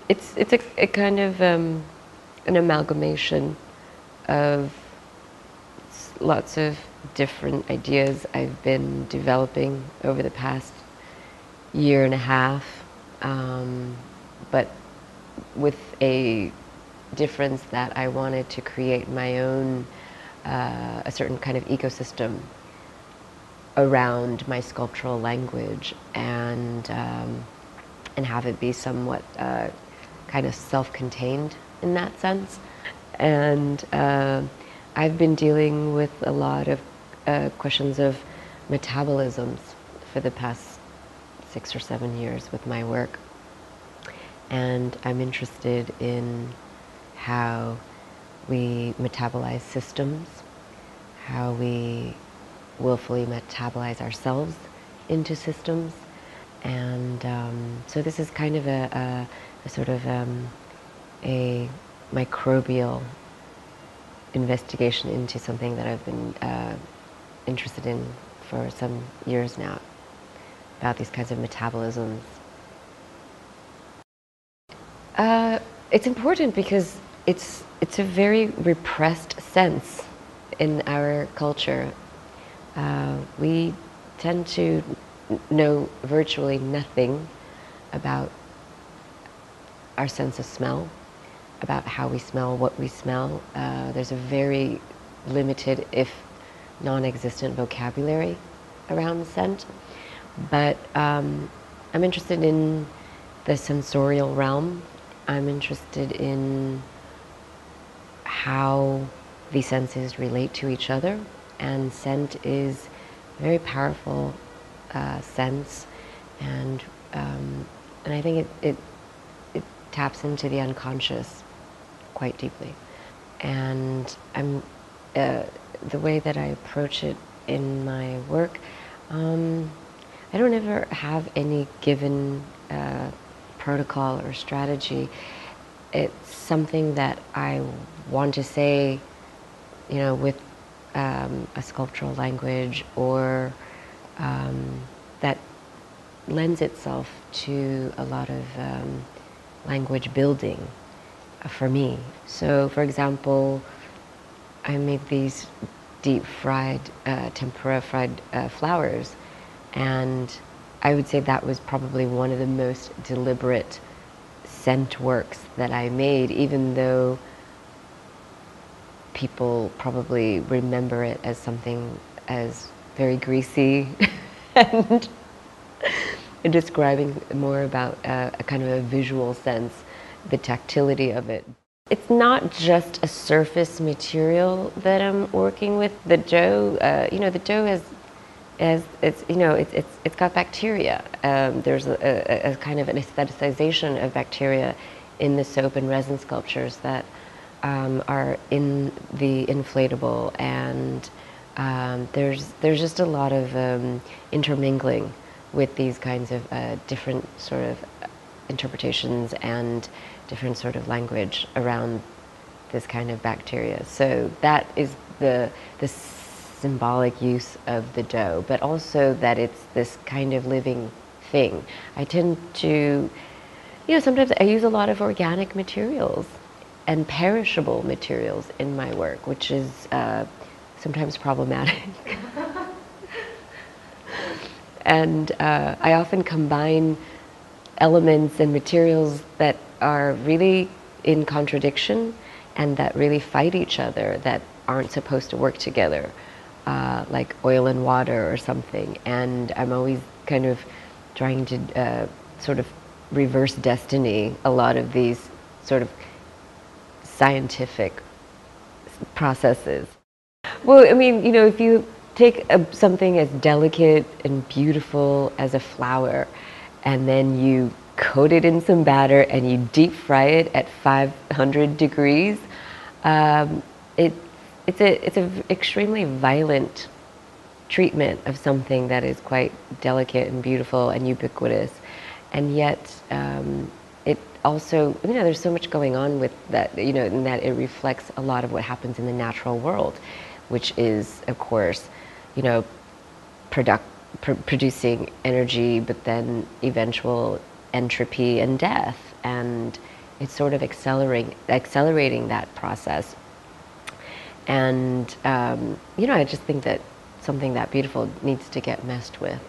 it's a kind of an amalgamation of lots of different ideas I've been developing over the past year and a half, but with a difference that I wanted to create my own, a certain kind of ecosystem around my sculptural language, and have it be somewhat kind of self-contained in that sense. And I've been dealing with a lot of questions of metabolisms for the past 6 or 7 years with my work. And I'm interested in how we metabolize systems, how we willfully metabolize ourselves into systems. And so this is kind of a sort of a microbial investigation into something that I've been interested in for some years now, about these kinds of metabolisms. It's important because it's a very repressed sense in our culture. We tend to know virtually nothing about our sense of smell, about how we smell, what we smell. There's a very limited, if non-existent, vocabulary around scent. But I'm interested in the sensorial realm. I'm interested in how the senses relate to each other, and scent is a very powerful sense, and I think it taps into the unconscious quite deeply. And I'm the way that I approach it in my work, I don't ever have any given protocol or strategy. It's something that I want to say, you know, with a sculptural language, or that lends itself to a lot of language building for me. So, for example, I made these deep-fried, tempura-fried flowers, and I would say that was probably one of the most deliberate scent works that I made, even though people probably remember it as something as very greasy and describing more about a kind of a visual sense, the tactility of it. It's not just a surface material that I'm working with. The dough, you know, the dough it's got bacteria. There's a kind of an aestheticization of bacteria in the soap and resin sculptures that are in the inflatable, and there's just a lot of intermingling with these kinds of different sort of interpretations and different sort of language around this kind of bacteria. So that is the symbolic use of the dough, but also that it's this kind of living thing. I tend to, you know, sometimes I use a lot of organic materials and perishable materials in my work, which is sometimes problematic. And I often combine elements and materials that are really in contradiction and that really fight each other, that aren't supposed to work together, like oil and water or something. And I'm always kind of trying to sort of reverse destiny a lot of these sort of scientific processes. Well, I mean, you know, if you take something as delicate and beautiful as a flower, and then you coat it in some batter and you deep fry it at 500 degrees, it's an extremely violent treatment of something that is quite delicate and beautiful and ubiquitous. And yet, it also, you know, there's so much going on with that, you know, in that it reflects a lot of what happens in the natural world, which is, of course, you know, producing energy, but then eventual entropy and death. and it's sort of accelerating that process. And, you know, I just think that something that beautiful needs to get messed with.